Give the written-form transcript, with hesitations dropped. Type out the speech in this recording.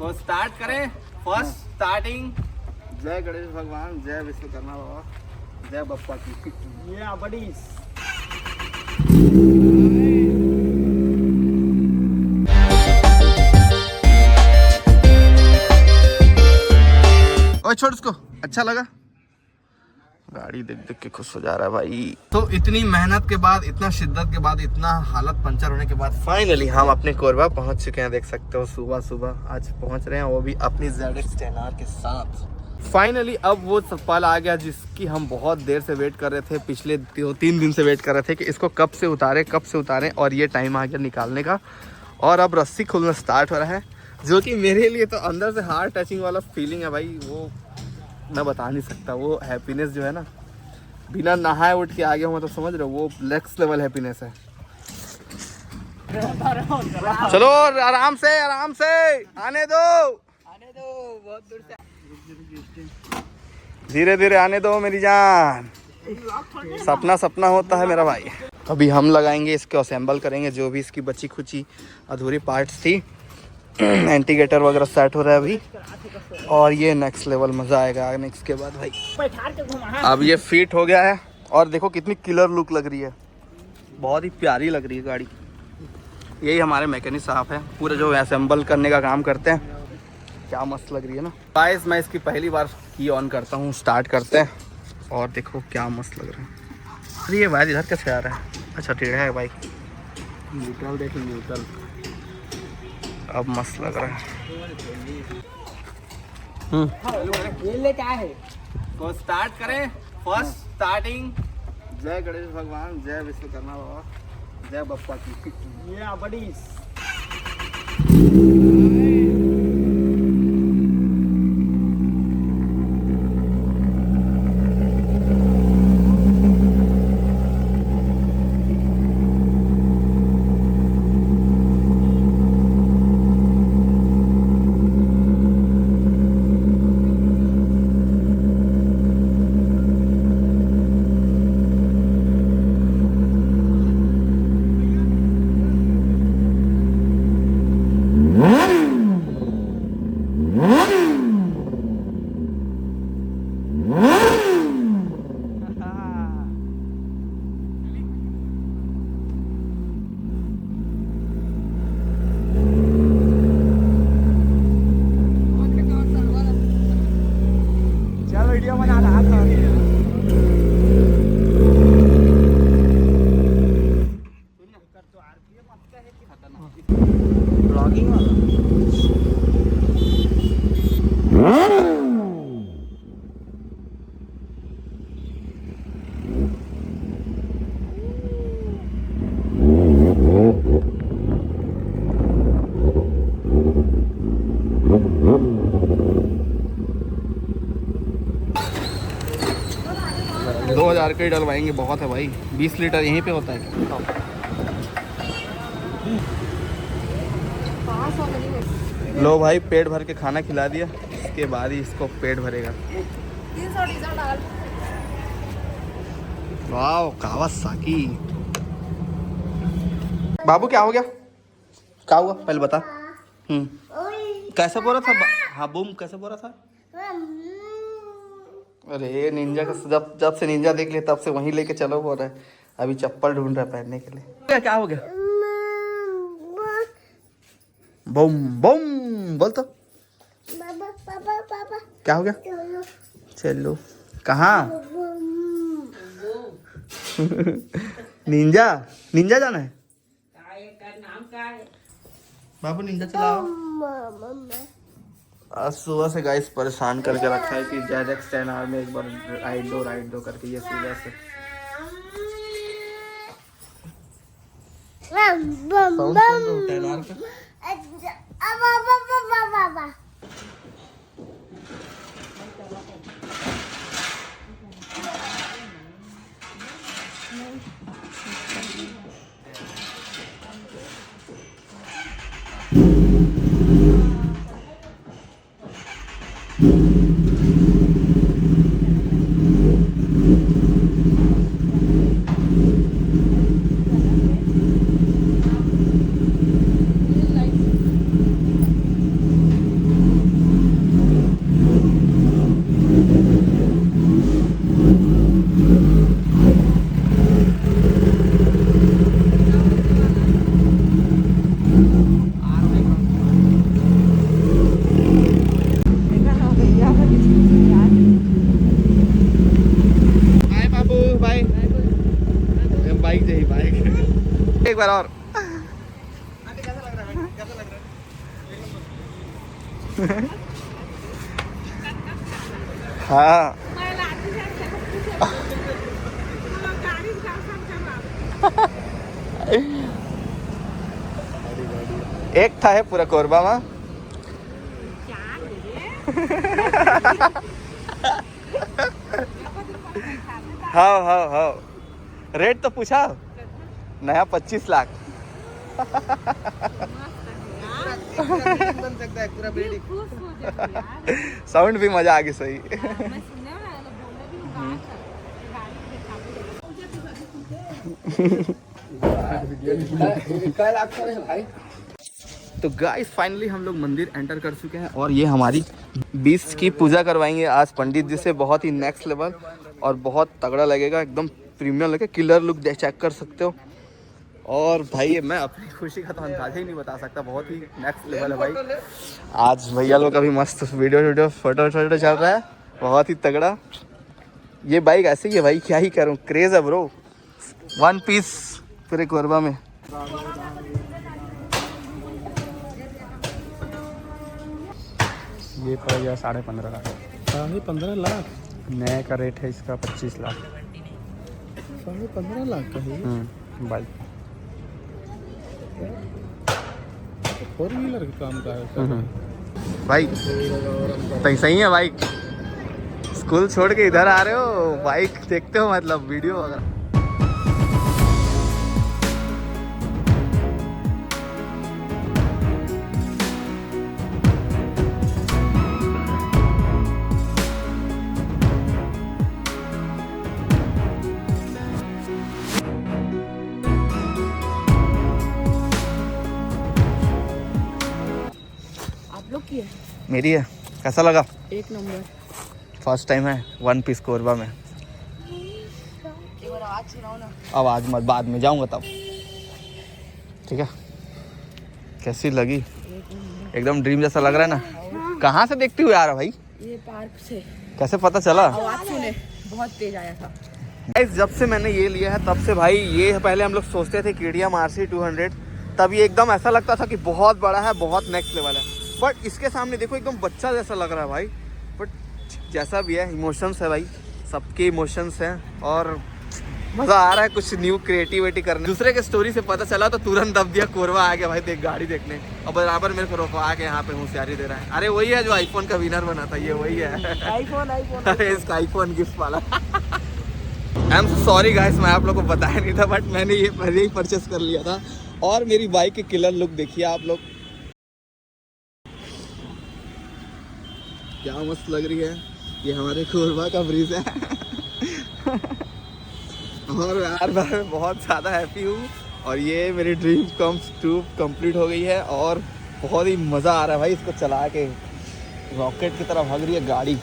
तो स्टार्ट करें। First starting. जय गणेश भगवान, जय विश्वकर्मा बाबा, जय बप्पा की। ये बड़ी और छोड़ उसको। अच्छा लगा? गाड़ी देख देख के खुश हो जा रहा है भाई। तो इतनी मेहनत के बाद, इतना शिद्दत के बाद, इतना हालत पंचर होने के बाद फाइनली हम अपने कोरबा पहुंच चुके हैं। देख सकते हो सुबह सुबह आज पहुंच रहे हैं, वो भी अपनी ZX 10R के साथ। फाइनली अब वो पल आ गया जिसकी हम बहुत देर से वेट कर रहे थे। पिछले 2-3 दिन से वेट कर रहे थे कि इसको कब से उतारें और ये टाइम आ गया निकालने का। और अब रस्सी खुलना स्टार्ट हो रहा है, जो कि मेरे लिए तो अंदर से हार्ट टचिंग वाला फीलिंग है भाई। वो मैं बता नहीं सकता। वो हैप्पीनेस जो है ना, बिना नहाए उठ के आ गया हूँ तो समझ रहे हो, वो नेक्स्ट लेवल हैप्पीनेस है। चलो आराम से आने दो बहुत दूर से। धीरे धीरे आने दो मेरी जान। सपना होता है मेरा भाई। अभी हम लगाएंगे इसको, असेंबल करेंगे जो भी इसकी बची खुची अधूरी पार्ट्स थी। एंटीगेटर वगैरह सेट हो रहा है अभी, और ये नेक्स्ट लेवल मज़ा आएगा नेक्स्ट के बाद भाई। अब ये फिट हो गया है और देखो कितनी किलर लुक लग रही है, बहुत ही प्यारी लग रही है गाड़ी। यही हमारे मैकेनिक साहब हैं, पूरा जो असेंबल करने का काम करते हैं। क्या मस्त लग रही है ना गाइस। मैं इसकी पहली बार की ऑन करता हूँ, स्टार्ट करते हैं और देखो क्या मस्त लग रहा है। अरे ये भाई इधर कैसे आ रहा है? अच्छा टेढ़ा है बाइक। न्यूट्रल देखो, न्यूट्रल अब मस्त लग रहा है। ये ले क्या है? तो स्टार्ट करें। First starting. जय गणेश भगवान, जय विश्वकर्मा बाबा, जय बप्पा की। ये बड़ी वीडियो बना रहा था। ब्लॉगिंग वाला 2000 के डलवाएंगे, बहुत है भाई। 20 लीटर यहीं पे होता है क्या? लो भाई पेट भर के खाना खिला दिया, इसके बाद ही इसको पेट भरेगा। 300 डीजल डाल। वाह कावासाकी। बाबू क्या हो गया? क्या हुआ पहले बता। कैसे बोल रहा था? हाँ बूम कैसे बोल रहा था? अरे निंजा का जब से निंजा देख लिया तब से वहीं लेके चलो बोल रहा है। अभी चप्पल ढूंढ रहा है पहनने के लिए। क्या हो गया? बूम बूम बोल तो। क्या हो गया? चलो कहाँ? निंजा निंजा जाना है? बाबू निंजा चलाओ। आज सुबह से गाइस परेशान करके रखा है कि ZX 10R में एक बार राइड दो करके ये सुबह से बार और। हाँ एक था है पूरा कोरबा में। हाँ हाँ हाँ, रेट तो पूछा, नया 25 लाख। बन सकता है पूरा बिल्डिंग। साउंड भी मजा आ गई सही। तो गाइस फाइनली हम लोग मंदिर एंटर कर चुके हैं और ये हमारी 20 की पूजा करवाएंगे आज पंडित जी से। बहुत ही नेक्स्ट लेवल और बहुत तगड़ा लगेगा, एकदम प्रीमियम लगेगा। किलर लुक चेक कर सकते हो। और भाई मैं अपनी खुशी का तो अंदाजा ही नहीं बता सकता, बहुत ही नेक्स्ट लेवल है भाई। आज भैया लोग का भी मस्त वीडियो फोटो चल रहा है, बहुत ही तगड़ा। ये बाइक ऐसे ही है भाई, क्या ही करूँ, क्रेज है ब्रो। 1 पीस पूरे कोरबा में। ये पड़ गया 15.5 लाख। 15.5 लाख नए का रेट है इसका 25 लाख। 15.5 लाख का है बाइक। फोर व्हीलर का काम का है भाई पैसा ही है बाइक। स्कूल छोड़ के इधर आ रहे हो, बाइक देखते हो मतलब वीडियो वगैरह। की है मेरी है, कैसा लगा? 1 नंबर। फर्स्ट टाइम है 1 पीस कोरबा में। आवाज सुनाओ ना। आवाज मत, बाद में जाऊंगा तब, ठीक है। कैसी लगी? एकदम ड्रीम जैसा लग रहा है ना। कहाँ से देखती हुई आ रहा भाई? ये पार्क से। कैसे पता चला? आवाज सुने, बहुत तेज आया था। गाइस जब से मैंने ये लिया है तब से भाई, ये पहले हम लोग सोचते थे KTM RC 200, तब ये एकदम ऐसा लगता था कि बहुत बड़ा है, बहुत नेक्स्ट लेवल है। बट इसके सामने देखो एकदम बच्चा जैसा लग रहा है भाई। बट जैसा भी है, इमोशंस है भाई, सबके इमोशंस हैं और मज़ा आ रहा है कुछ न्यू क्रिएटिविटी करने। दूसरे के स्टोरी से पता चला तो तुरंत दब दिया, कोरबा आ गया भाई देख गाड़ी देखने, और बराबर मेरे को रोकवा के यहाँ पे होशियारी दे रहा है। अरे वही है जो आईफोन का विनर बना था, ये वही है। आईफोन अरे इसका आईफोन गिफ्ट वाला। आई एम सॉरी गाइस, मैं आप लोग को बताया नहीं था, बट मैंने ये पहले ही परचेस कर लिया था। और मेरी बाइक की किलर लुक देखिए आप लोग, क्या मस्त लग रही है। ये हमारे कोरबा का ब्रिज है। और यार मैं बहुत ज़्यादा हैप्पी हूँ और ये मेरी ड्रीम कम्स ट्रू कंप्लीट हो गई है और बहुत ही मज़ा आ रहा है भाई इसको चला के। रॉकेट की तरह भाग रही है गाड़ी।